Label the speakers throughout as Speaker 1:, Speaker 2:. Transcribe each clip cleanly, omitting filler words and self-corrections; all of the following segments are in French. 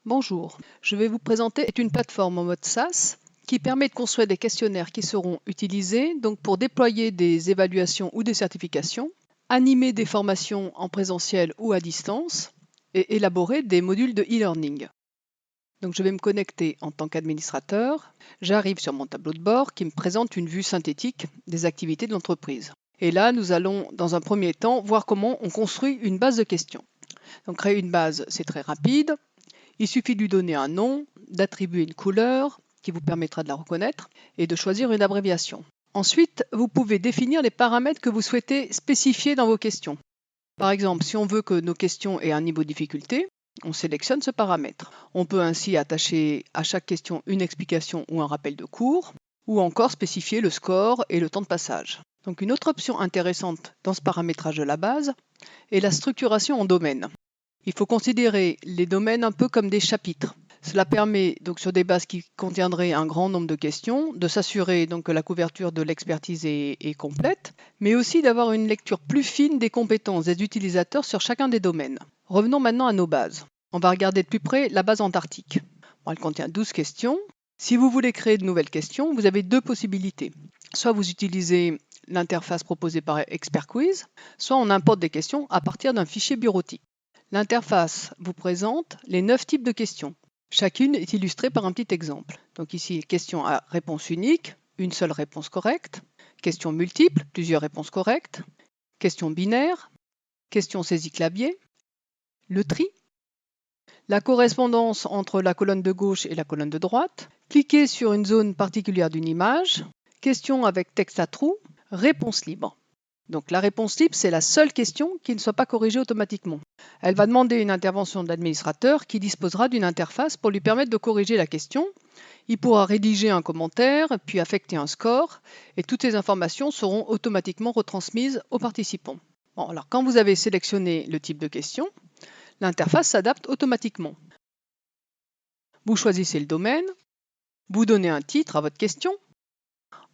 Speaker 1: Bonjour, je vais vous présenter une plateforme en mode SaaS qui permet de construire des questionnaires qui seront utilisés donc pour déployer des évaluations ou des certifications, animer des formations en présentiel ou à distance et élaborer des modules de e-learning. Donc je vais me connecter en tant qu'administrateur. J'arrive sur mon tableau de bord qui me présente une vue synthétique des activités de l'entreprise. Et là, nous allons dans un premier temps voir comment on construit une base de questions. Donc créer une base, c'est très rapide. Il suffit de lui donner un nom, d'attribuer une couleur qui vous permettra de la reconnaître et de choisir une abréviation. Ensuite, vous pouvez définir les paramètres que vous souhaitez spécifier dans vos questions. Par exemple, si on veut que nos questions aient un niveau de difficulté, on sélectionne ce paramètre. On peut ainsi attacher à chaque question une explication ou un rappel de cours, ou encore spécifier le score et le temps de passage. Donc une autre option intéressante dans ce paramétrage de la base est la structuration en domaines. Il faut considérer les domaines un peu comme des chapitres. Cela permet donc sur des bases qui contiendraient un grand nombre de questions de s'assurer donc que la couverture de l'expertise est complète, mais aussi d'avoir une lecture plus fine des compétences des utilisateurs sur chacun des domaines. Revenons maintenant à nos bases. On va regarder de plus près la base Antarctique. Bon, elle contient 12 questions. Si vous voulez créer de nouvelles questions, vous avez deux possibilités. Soit vous utilisez l'interface proposée par ExpertQuiz, soit on importe des questions à partir d'un fichier bureautique. L'interface vous présente les 9 types de questions. Chacune est illustrée par un petit exemple. Donc ici, question à réponse unique, une seule réponse correcte. Question multiple, plusieurs réponses correctes. Question binaire. Question saisie-clavier. Le tri. La correspondance entre la colonne de gauche et la colonne de droite. Cliquez sur une zone particulière d'une image. Question avec texte à trous. Réponse libre. Donc la réponse libre, c'est la seule question qui ne soit pas corrigée automatiquement. Elle va demander une intervention de l'administrateur qui disposera d'une interface pour lui permettre de corriger la question. Il pourra rédiger un commentaire, puis affecter un score, et toutes ces informations seront automatiquement retransmises aux participants. Bon, alors quand vous avez sélectionné le type de question, l'interface s'adapte automatiquement. Vous choisissez le domaine, vous donnez un titre à votre question.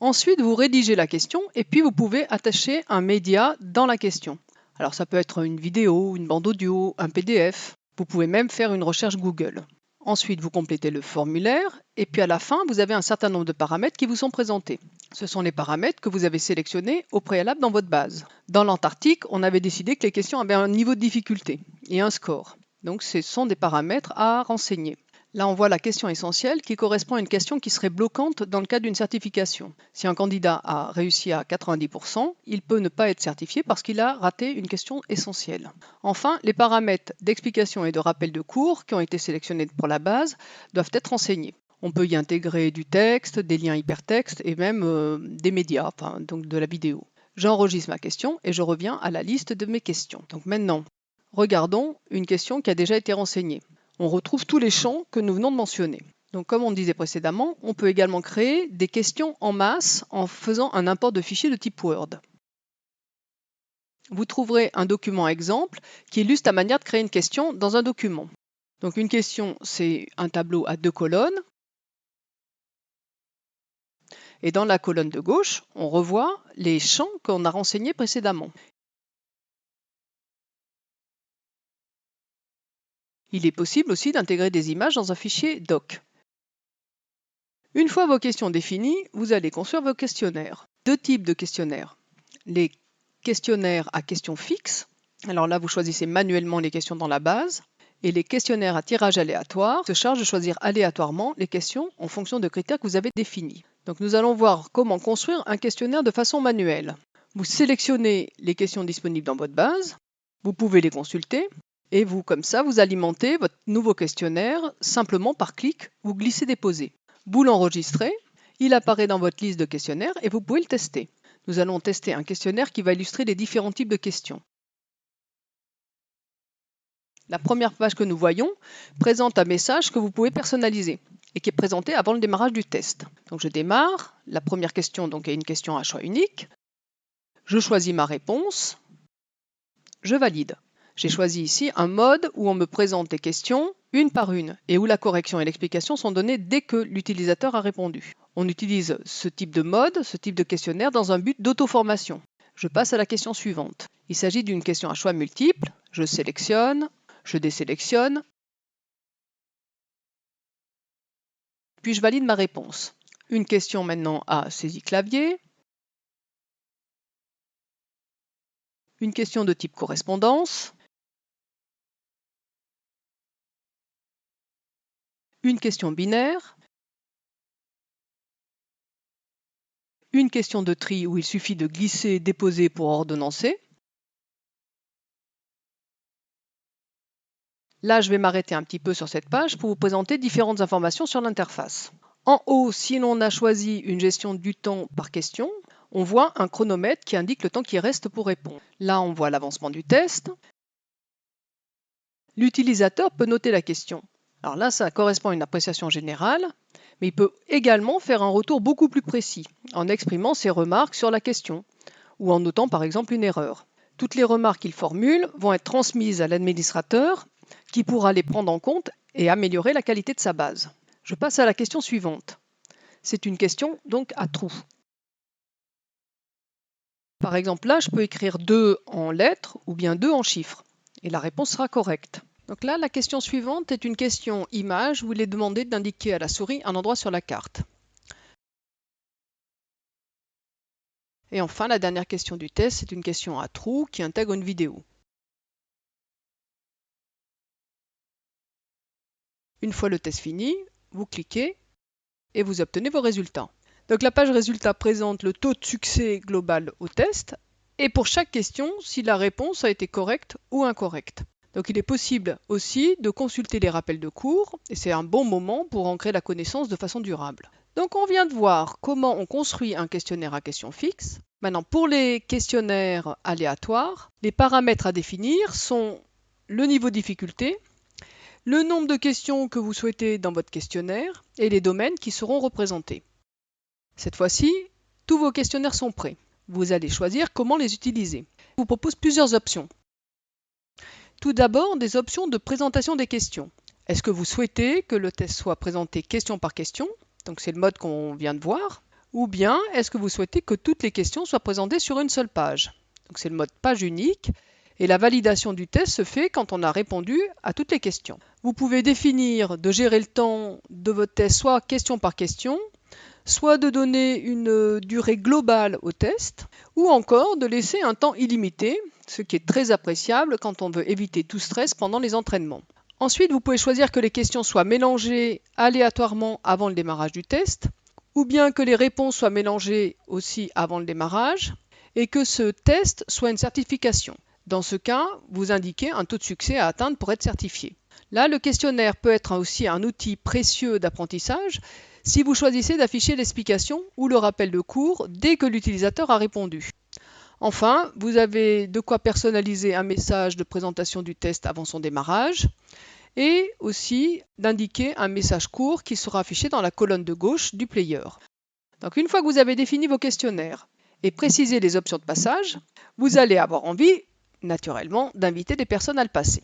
Speaker 1: Ensuite, vous rédigez la question et puis vous pouvez attacher un média dans la question. Alors ça peut être une vidéo, une bande audio, un PDF. Vous pouvez même faire une recherche Google. Ensuite, vous complétez le formulaire et puis à la fin, vous avez un certain nombre de paramètres qui vous sont présentés. Ce sont les paramètres que vous avez sélectionnés au préalable dans votre base. Dans l'Antarctique, on avait décidé que les questions avaient un niveau de difficulté et un score. Donc ce sont des paramètres à renseigner. Là, on voit la question essentielle qui correspond à une question qui serait bloquante dans le cadre d'une certification. Si un candidat a réussi à 90%, il peut ne pas être certifié parce qu'il a raté une question essentielle. Enfin, les paramètres d'explication et de rappel de cours qui ont été sélectionnés pour la base doivent être renseignés. On peut y intégrer du texte, des liens hypertextes et même des médias, donc de la vidéo. J'enregistre ma question et je reviens à la liste de mes questions. Donc maintenant, regardons une question qui a déjà été renseignée. On retrouve tous les champs que nous venons de mentionner. Donc, comme on disait précédemment, on peut également créer des questions en masse en faisant un import de fichiers de type Word. Vous trouverez un document exemple qui illustre la manière de créer une question dans un document. Donc, une question, c'est un tableau à 2 colonnes. Et dans la colonne de gauche, on revoit les champs qu'on a renseignés précédemment. Il est possible aussi d'intégrer des images dans un fichier doc. Une fois vos questions définies, vous allez construire vos questionnaires. Deux types de questionnaires. Les questionnaires à questions fixes. Alors là, vous choisissez manuellement les questions dans la base. Et les questionnaires à tirage aléatoire se chargent de choisir aléatoirement les questions en fonction de critères que vous avez définis. Donc nous allons voir comment construire un questionnaire de façon manuelle. Vous sélectionnez les questions disponibles dans votre base. Vous pouvez les consulter. Et vous, comme ça, vous alimentez votre nouveau questionnaire simplement par clic ou glisser-déposer. Vous l'enregistrez, il apparaît dans votre liste de questionnaires et vous pouvez le tester. Nous allons tester un questionnaire qui va illustrer les différents types de questions. La première page que nous voyons présente un message que vous pouvez personnaliser et qui est présenté avant le démarrage du test. Donc je démarre, la première question donc, est une question à choix unique. Je choisis ma réponse, je valide. J'ai choisi ici un mode où on me présente les questions une par une et où la correction et l'explication sont données dès que l'utilisateur a répondu. On utilise ce type de mode, ce type de questionnaire dans un but d'auto-formation. Je passe à la question suivante. Il s'agit d'une question à choix multiples. Je sélectionne, je désélectionne. puis je valide ma réponse. Une question maintenant à saisie clavier. Une question de type correspondance. Une question binaire. Une question de tri où il suffit de glisser, déposer pour ordonnancer. Là, je vais m'arrêter un petit peu sur cette page pour vous présenter différentes informations sur l'interface. En haut, si l'on a choisi une gestion du temps par question, on voit un chronomètre qui indique le temps qui reste pour répondre. Là, on voit l'avancement du test. L'utilisateur peut noter la question. Alors là, ça correspond à une appréciation générale, mais il peut également faire un retour beaucoup plus précis, en exprimant ses remarques sur la question, ou en notant par exemple une erreur. Toutes les remarques qu'il formule vont être transmises à l'administrateur, qui pourra les prendre en compte et améliorer la qualité de sa base. Je passe à la question suivante. C'est une question donc à trous. Par exemple, là, je peux écrire 2 en lettres ou bien 2 en chiffres, et la réponse sera correcte. Donc là, la question suivante est une question image où il est demandé d'indiquer à la souris un endroit sur la carte. Et enfin, la dernière question du test, c'est une question à trous qui intègre une vidéo. Une fois le test fini, vous cliquez et vous obtenez vos résultats. Donc la page résultats présente le taux de succès global au test et pour chaque question, si la réponse a été correcte ou incorrecte. Donc il est possible aussi de consulter les rappels de cours et c'est un bon moment pour ancrer la connaissance de façon durable. Donc on vient de voir comment on construit un questionnaire à questions fixes. Maintenant pour les questionnaires aléatoires, les paramètres à définir sont le niveau de difficulté, le nombre de questions que vous souhaitez dans votre questionnaire et les domaines qui seront représentés. Cette fois-ci, tous vos questionnaires sont prêts. Vous allez choisir comment les utiliser. Je vous propose plusieurs options. Tout d'abord, des options de présentation des questions. Est-ce que vous souhaitez que le test soit présenté question par question? Donc c'est le mode qu'on vient de voir. Ou bien, est-ce que vous souhaitez que toutes les questions soient présentées sur une seule page? Donc c'est le mode page unique. Et la validation du test se fait quand on a répondu à toutes les questions. Vous pouvez définir de gérer le temps de votre test soit question par question, soit de donner une durée globale au test, ou encore de laisser un temps illimité, ce qui est très appréciable quand on veut éviter tout stress pendant les entraînements. Ensuite, vous pouvez choisir que les questions soient mélangées aléatoirement avant le démarrage du test, ou bien que les réponses soient mélangées aussi avant le démarrage, et que ce test soit une certification. Dans ce cas, vous indiquez un taux de succès à atteindre pour être certifié. Là, le questionnaire peut être aussi un outil précieux d'apprentissage si vous choisissez d'afficher l'explication ou le rappel de cours dès que l'utilisateur a répondu. Enfin, vous avez de quoi personnaliser un message de présentation du test avant son démarrage et aussi d'indiquer un message court qui sera affiché dans la colonne de gauche du player. Donc une fois que vous avez défini vos questionnaires et précisé les options de passage, vous allez avoir envie, naturellement, d'inviter des personnes à le passer.